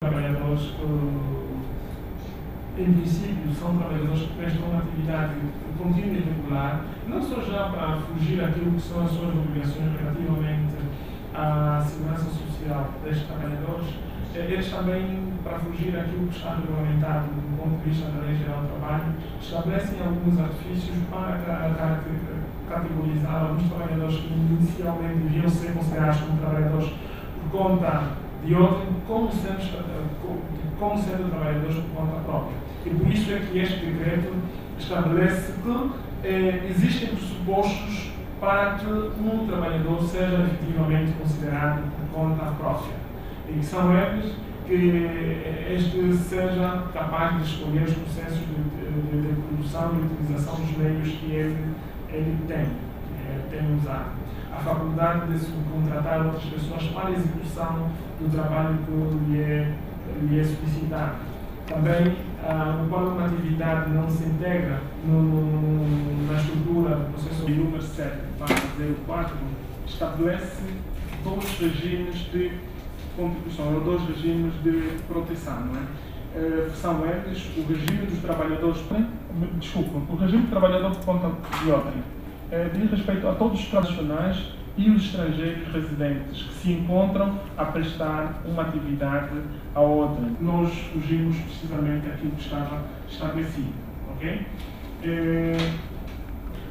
trabalhadores que, em princípio, são trabalhadores que prestam uma atividade contínua e regular, não só já para fugir daquilo que são as suas obrigações relativamente à segurança social destes trabalhadores, eles também, para fugir daquilo que está regulamentado do ponto de vista da Lei Geral do Trabalho, estabelecem alguns artifícios para categorizar alguns trabalhadores que inicialmente deviam ser considerados como trabalhadores por conta de outrem, como sendo trabalhadores por conta própria. E por isso é que este decreto estabelece que existem pressupostos para que um trabalhador seja efetivamente considerado por conta própria. E são eles que este seja capaz de escolher os processos de produção e utilização dos meios que ele tem usado. A faculdade de subcontratar outras pessoas para a execução do trabalho que lhe é solicitado. Também, quando uma atividade não se integra na estrutura do processo de número 7/04, estabelece dois regimes de contribuição, ou dois regimes de proteção, não é? São eles o regime dos trabalhadores, o regime de trabalhador por conta de outrem. Diz respeito a todos os nacionais e os estrangeiros residentes que se encontram a prestar uma atividade a outrem. Nós fugimos precisamente daquilo que estava estabelecido, ok?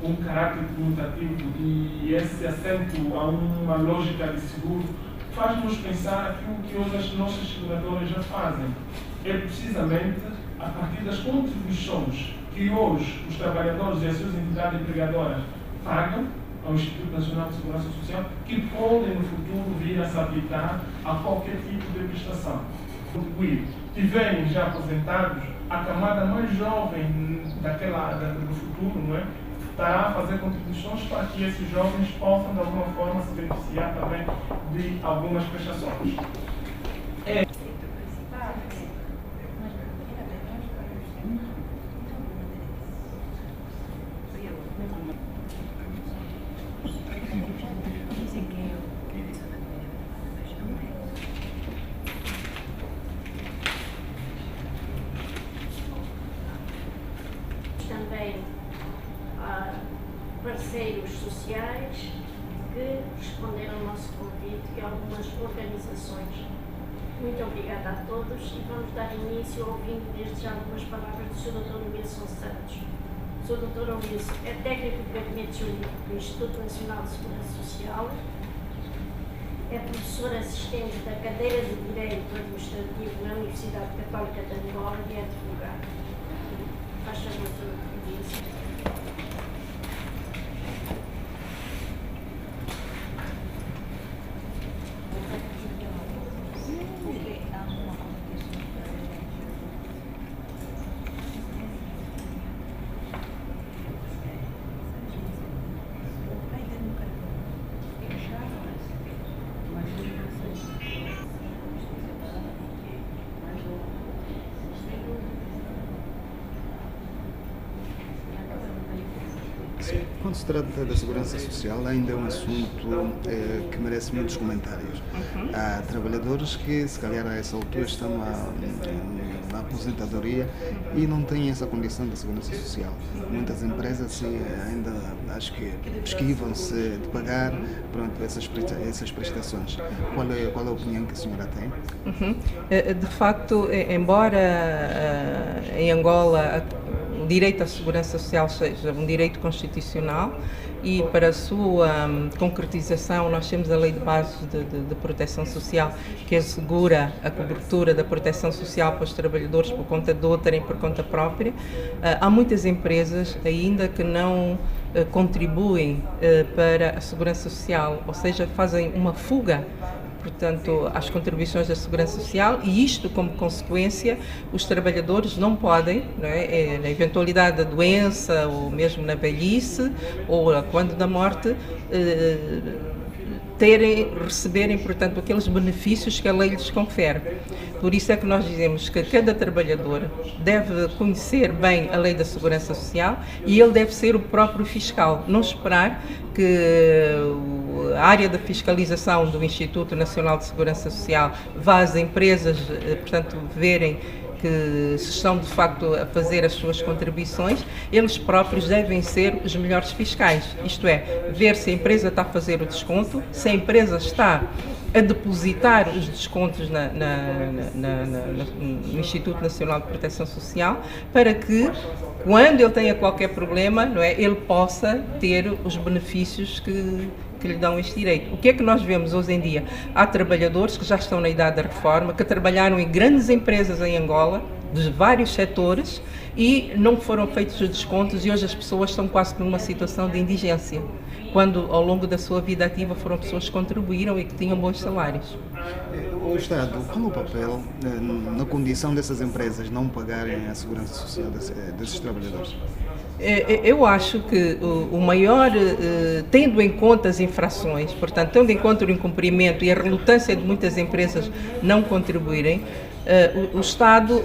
Um caráter comutativo e esse acento a uma lógica de seguro faz-nos pensar aquilo que hoje as nossas seguradoras já fazem. É precisamente a partir das contribuições que hoje os trabalhadores e as suas entidades empregadoras pagam ao Instituto Nacional de Segurança Social que podem no futuro vir a se aplicar a qualquer tipo de prestação. Contribuir. Tiverem já aposentados, a camada mais jovem do futuro, não é? Está a fazer contribuições para que esses jovens possam de alguma forma se beneficiar também de algumas prestações. Também parceiros sociais que responderam ao nosso convite, que algumas organizações. Muito obrigada a todos e vamos dar início ouvindo desde já algumas palavras do Sr. Dr. Wilson Santos. O Sr. Dr. Wilson é técnico de gabinete jurídico do Instituto Nacional de Segurança Social, é professor assistente da cadeira de Direito Administrativo na Universidade Católica de Angola e é advogado. Faz favor, Dr. Wilson. Quando se trata da segurança social, ainda é um assunto que merece muitos comentários. Há trabalhadores que, se calhar, a essa altura estão na aposentadoria e não têm essa condição de segurança social. Muitas empresas ainda, acho que, esquivam-se de pagar essas prestações. Qual é a opinião que a senhora tem? De facto, embora em Angola o direito à segurança social seja um direito constitucional e para a sua concretização nós temos a Lei de Bases de Proteção Social que assegura a cobertura da proteção social para os trabalhadores por conta de outrem, por conta própria. Há muitas empresas ainda que não contribuem para a segurança social, ou seja, fazem uma fuga portanto, às contribuições da Segurança Social e isto, como consequência, os trabalhadores não podem, na eventualidade da doença ou mesmo na velhice ou quando da morte, receberem, portanto, aqueles benefícios que a lei lhes confere. Por isso é que nós dizemos que cada trabalhador deve conhecer bem a lei da Segurança Social e ele deve ser o próprio fiscal, não esperar que a área da fiscalização do Instituto Nacional de Segurança Social vá às empresas, portanto, verem que se estão de facto a fazer as suas contribuições, eles próprios devem ser os melhores fiscais, isto é, ver se a empresa está a fazer o desconto, se a empresa está a depositar os descontos no Instituto Nacional de Proteção Social, para que, quando ele tenha qualquer problema, não é, ele possa ter os benefícios que lhe dão este direito. O que é que nós vemos hoje em dia? Há trabalhadores que já estão na idade da reforma, que trabalharam em grandes empresas em Angola, de vários setores, e não foram feitos os descontos, e hoje as pessoas estão quase numa situação de indigência, quando ao longo da sua vida ativa foram pessoas que contribuíram e que tinham bons salários. O Estado, qual é o papel na condição dessas empresas não pagarem a segurança social desses trabalhadores? Eu acho que o maior, tendo em conta as infrações, portanto, tendo em conta o incumprimento e a relutância de muitas empresas não contribuírem, o Estado,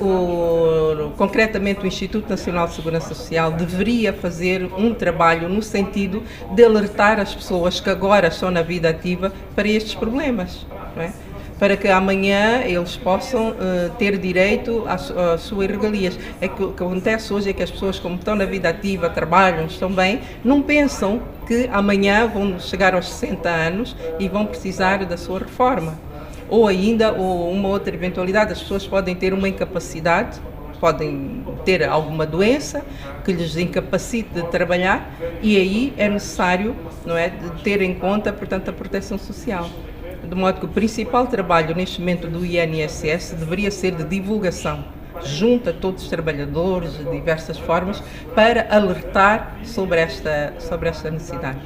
concretamente o Instituto Nacional de Segurança Social, deveria fazer um trabalho no sentido de alertar as pessoas que agora estão na vida ativa para estes problemas, não é? Para que amanhã eles possam ter direito às suas regalias. É que o que acontece hoje é que as pessoas, como estão na vida ativa, trabalham, estão bem, não pensam que amanhã vão chegar aos 60 anos e vão precisar da sua reforma. Ou ainda, uma outra eventualidade, as pessoas podem ter uma incapacidade, podem ter alguma doença que lhes incapacite de trabalhar, e aí é necessário, não é, ter em conta, portanto, a proteção social. De modo que o principal trabalho neste momento do INSS deveria ser de divulgação, junto a todos os trabalhadores de diversas formas, para alertar sobre esta necessidade.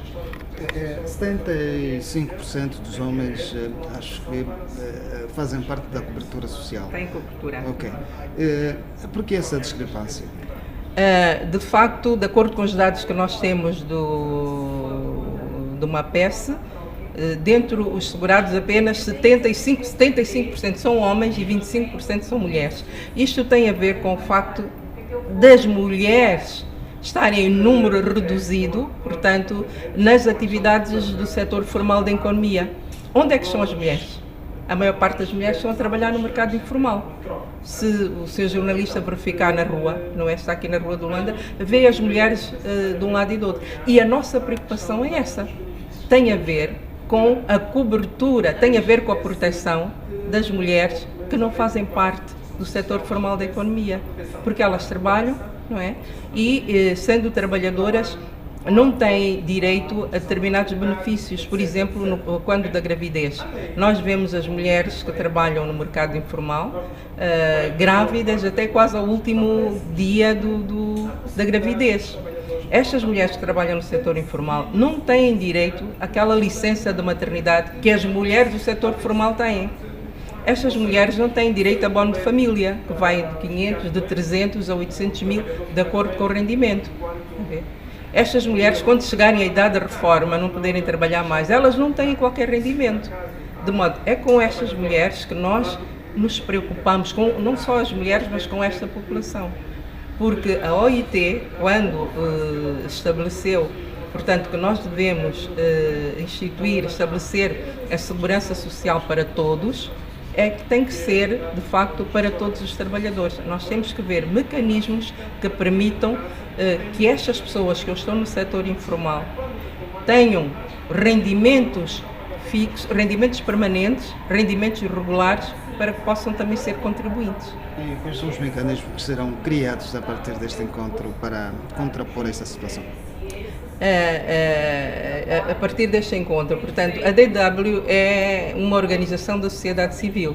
75% dos homens, acho que fazem parte da cobertura social. Tem cobertura. Ok. Por que essa discrepância? De facto, de acordo com os dados que nós temos do MAPES, dentro os segurados apenas 75% são homens e 25% são mulheres. Isto tem a ver com o facto das mulheres estarem em número reduzido, portanto, nas atividades do setor formal da economia. Onde é que estão as mulheres? A maior parte das mulheres estão a trabalhar no mercado informal. Se o seu jornalista verificar na rua, não é, está aqui na Rua de Holanda, vê as mulheres de um lado e do outro. E a nossa preocupação é essa. Tem a ver com a cobertura, tem a ver com a proteção das mulheres que não fazem parte do setor formal da economia, porque elas trabalham, não é? E, sendo trabalhadoras, não têm direito a determinados benefícios, por exemplo, quando da gravidez. Nós vemos as mulheres que trabalham no mercado informal, grávidas até quase ao último dia da gravidez. Estas mulheres que trabalham no setor informal não têm direito àquela licença de maternidade que as mulheres do setor formal têm. Estas mulheres não têm direito a abono de família, que vai de 500, de 300 a 800 mil, de acordo com o rendimento. Estas mulheres, quando chegarem à idade da reforma, não poderem trabalhar mais, elas não têm qualquer rendimento. De modo, é com estas mulheres que nós nos preocupamos, com não só as mulheres, mas com esta população. Porque a OIT, quando estabeleceu, portanto, que nós devemos estabelecer a segurança social para todos, é que tem que ser, de facto, para todos os trabalhadores. Nós temos que ver mecanismos que permitam que estas pessoas que estão no setor informal tenham rendimentos fixos, rendimentos permanentes, rendimentos regulares, para que possam também ser contribuintes. E quais são os mecanismos que serão criados a partir deste encontro para contrapor esta situação? A partir deste encontro, portanto, a DW é uma organização da sociedade civil.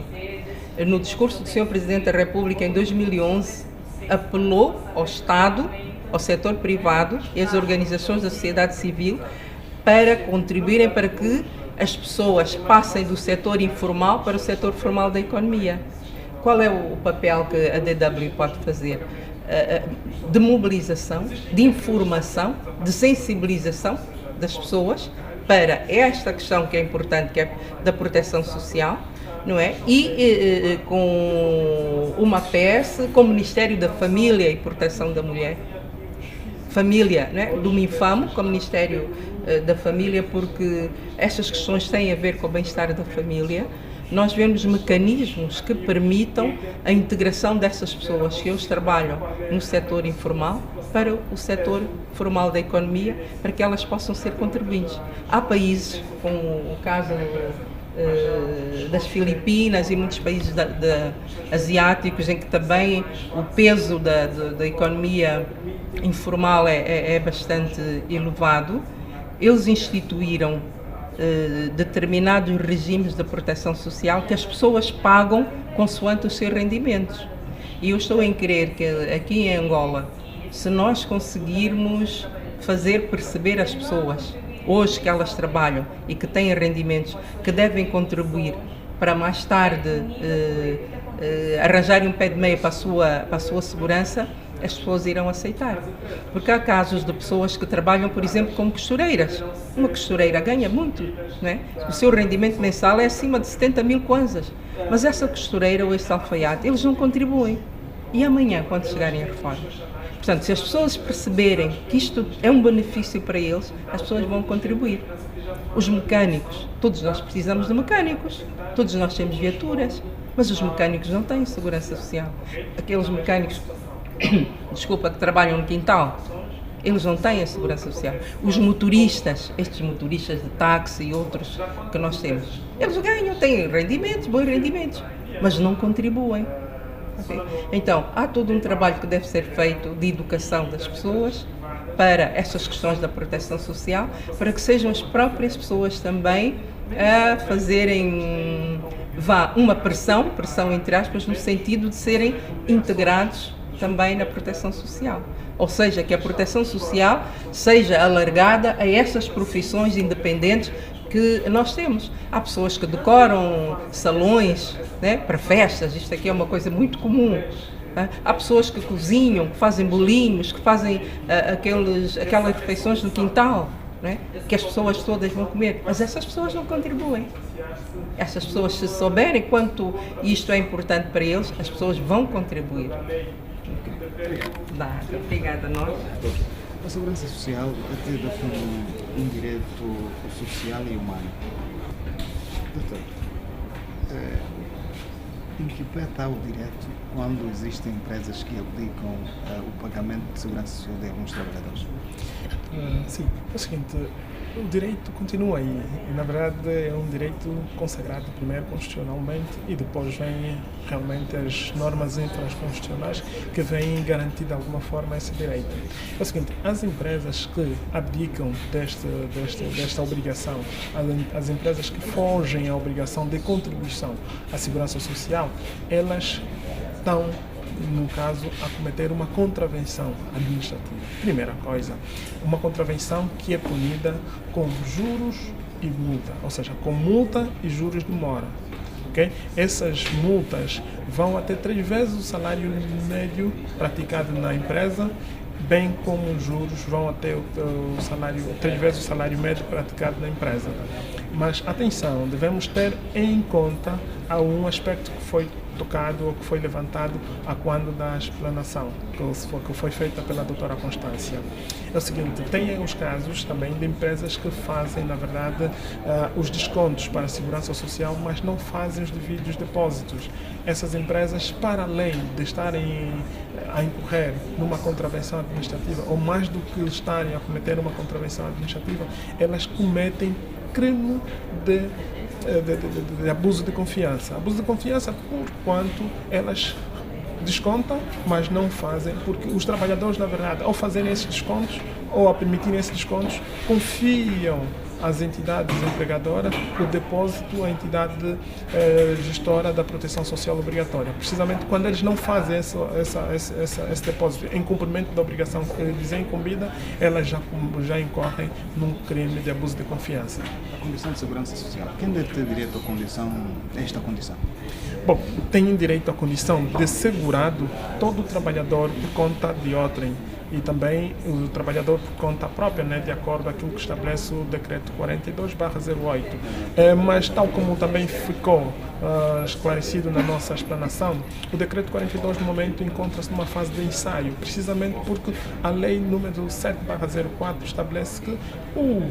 No discurso do Sr. Presidente da República em 2011, apelou ao Estado, ao setor privado e às organizações da sociedade civil para contribuírem para que as pessoas passem do setor informal para o setor formal da economia. Qual é o papel que a DW pode fazer? De mobilização, de informação, de sensibilização das pessoas para esta questão que é importante, que é da proteção social, não é? E com o MAPES, com o Ministério da Família e Proteção da Mulher, família, né, do MINFAM, com o Ministério da Família, porque estas questões têm a ver com o bem-estar da família. Nós vemos mecanismos que permitam a integração dessas pessoas que hoje trabalham no setor informal para o setor formal da economia, para que elas possam ser contribuintes. Há países, como o caso das Filipinas e muitos países asiáticos, em que também o peso da economia informal é bastante elevado. Eles instituíram determinados regimes de proteção social que as pessoas pagam consoante os seus rendimentos. E eu estou em crer que aqui em Angola, se nós conseguirmos fazer perceber às pessoas hoje que elas trabalham e que têm rendimentos que devem contribuir para mais tarde arranjarem um pé de meia para a sua segurança, as pessoas irão aceitar. Porque há casos de pessoas que trabalham, por exemplo, como costureiras. Uma costureira ganha muito, não é? O seu rendimento mensal é acima de 70 mil kwanzas. Mas essa costureira ou esse alfaiate, eles não contribuem. E amanhã, quando chegarem a reforma? Portanto, se as pessoas perceberem que isto é um benefício para eles, as pessoas vão contribuir. Os mecânicos, todos nós precisamos de mecânicos, todos nós temos viaturas, mas os mecânicos não têm segurança social. Aqueles mecânicos, desculpa, que trabalham no quintal, eles não têm a segurança social. Os motoristas, estes motoristas de táxi e outros que nós temos, eles ganham, têm rendimentos, bons rendimentos, mas não contribuem. Okay? Então, há todo um trabalho que deve ser feito de educação das pessoas para essas questões da proteção social, para que sejam as próprias pessoas também a fazerem uma pressão entre aspas, no sentido de serem integrados também na proteção social. Ou seja, que a proteção social seja alargada a essas profissões independentes que nós temos. Há pessoas que decoram salões, né, para festas, isto aqui é uma coisa muito comum. Há pessoas que cozinham, que fazem bolinhos, que fazem aquelas refeições no quintal, né, que as pessoas todas vão comer, mas essas pessoas não contribuem. Essas pessoas, se souberem quanto isto é importante para eles, as pessoas vão contribuir. Obrigada a nós. A segurança social é tida como um direito social e humano. Doutor, em que pé está o direito quando existem empresas que aplicam o pagamento de segurança social de alguns trabalhadores? Sim, é o seguinte, o direito continua aí, e na verdade é um direito consagrado primeiro constitucionalmente e depois vem realmente as normas infraconstitucionais que vêm garantir de alguma forma esse direito. É o seguinte, as empresas que abdicam desta obrigação, as empresas que fogem à obrigação de contribuição à segurança social, elas estão, no caso, a cometer uma contravenção administrativa. Primeira coisa, uma contravenção que é punida com juros e multa, ou seja, com multa e juros de mora. Okay? Essas multas vão até 3 vezes o salário médio praticado na empresa, bem como os juros vão até o salário, 3 vezes o salário médio praticado na empresa. Mas atenção, devemos ter em conta um aspecto que foi tocado ou que foi levantado a quando da explanação que foi feita pela doutora Constância. É o seguinte, tem os casos também de empresas que fazem, na verdade, os descontos para a segurança social, mas não fazem os devidos depósitos. Essas empresas, para além de estarem a incorrer numa contravenção administrativa, ou mais do que estarem a cometer uma contravenção administrativa, elas cometem crime de abuso de confiança. Abuso de confiança por quanto elas descontam, mas não fazem, porque os trabalhadores, na verdade, ao fazerem esses descontos ou a permitirem esses descontos, confiam às entidades empregadoras o depósito à entidade gestora da proteção social obrigatória. Precisamente quando eles não fazem esse depósito em cumprimento da obrigação que lhes é incumbida, elas já incorrem num crime de abuso de confiança. A condição de segurança social, quem deve ter direito a esta condição? Bom, tem direito à condição de segurado todo trabalhador por conta de outrem. e também o trabalhador por conta própria, né, de acordo com aquilo que estabelece o decreto 42/08. Mas tal como também ficou esclarecido na nossa explanação, o decreto 42 no momento encontra-se numa fase de ensaio, precisamente porque a lei número 7/04 estabelece que o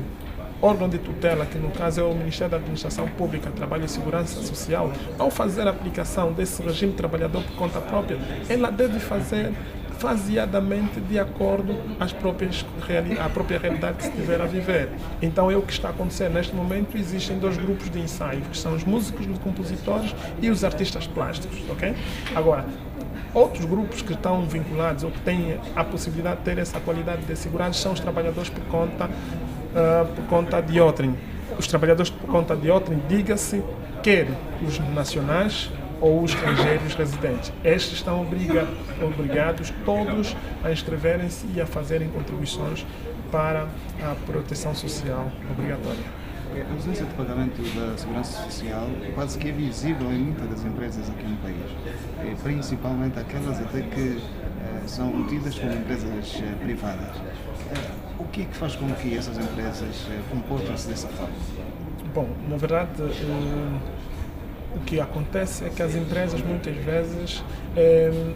órgão de tutela, que no caso é o Ministério da Administração Pública, Trabalho e Segurança Social, ao fazer a aplicação desse regime de trabalhador por conta própria, ela deve fazer faseadamente de acordo às à própria realidade que se estiver a viver. Então é o que está acontecendo. Neste momento existem 2 grupos de ensaio, que são os músicos, os compositores e os artistas plásticos, ok? Agora, outros grupos que estão vinculados ou que têm a possibilidade de ter essa qualidade de segurança são os trabalhadores por conta de outrem. Os trabalhadores por conta de outrem, diga-se, quer os nacionais ou os estrangeiros residentes. Estes estão obrigados todos a inscreverem-se e a fazerem contribuições para a proteção social obrigatória. A ausência de pagamento da segurança social quase que é visível em muitas das empresas aqui no país, principalmente aquelas até que são tidas como empresas privadas. O que é que faz com que essas empresas comportem-se dessa forma? Bom, na verdade, o que acontece é que as empresas muitas vezes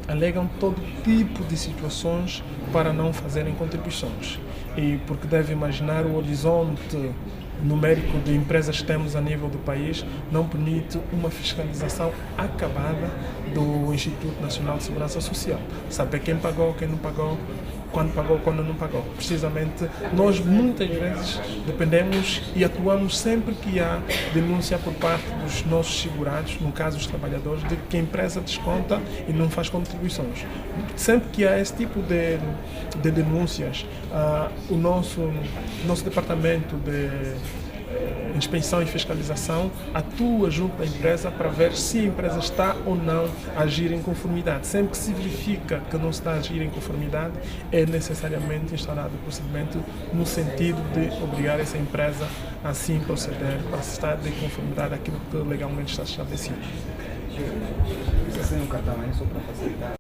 alegam todo tipo de situações para não fazerem contribuições. E porque deve imaginar o horizonte numérico de empresas que temos a nível do país não permite uma fiscalização acabada do Instituto Nacional de Segurança Social. Saber quem pagou, quem não pagou, quando não pagou. Precisamente, nós muitas vezes dependemos e atuamos sempre que há denúncia por parte dos nossos segurados, no caso os trabalhadores, de que a empresa desconta e não faz contribuições. Sempre que há esse tipo de denúncias, o nosso departamento de inspeção e fiscalização atua junto da empresa para ver se a empresa está ou não a agir em conformidade. Sempre que se verifica que não está a agir em conformidade, é necessariamente instaurado o procedimento no sentido de obrigar essa empresa a assim proceder para estar de conformidade àquilo que legalmente está estabelecido. Precisa ser um cartão aí só para facilitar.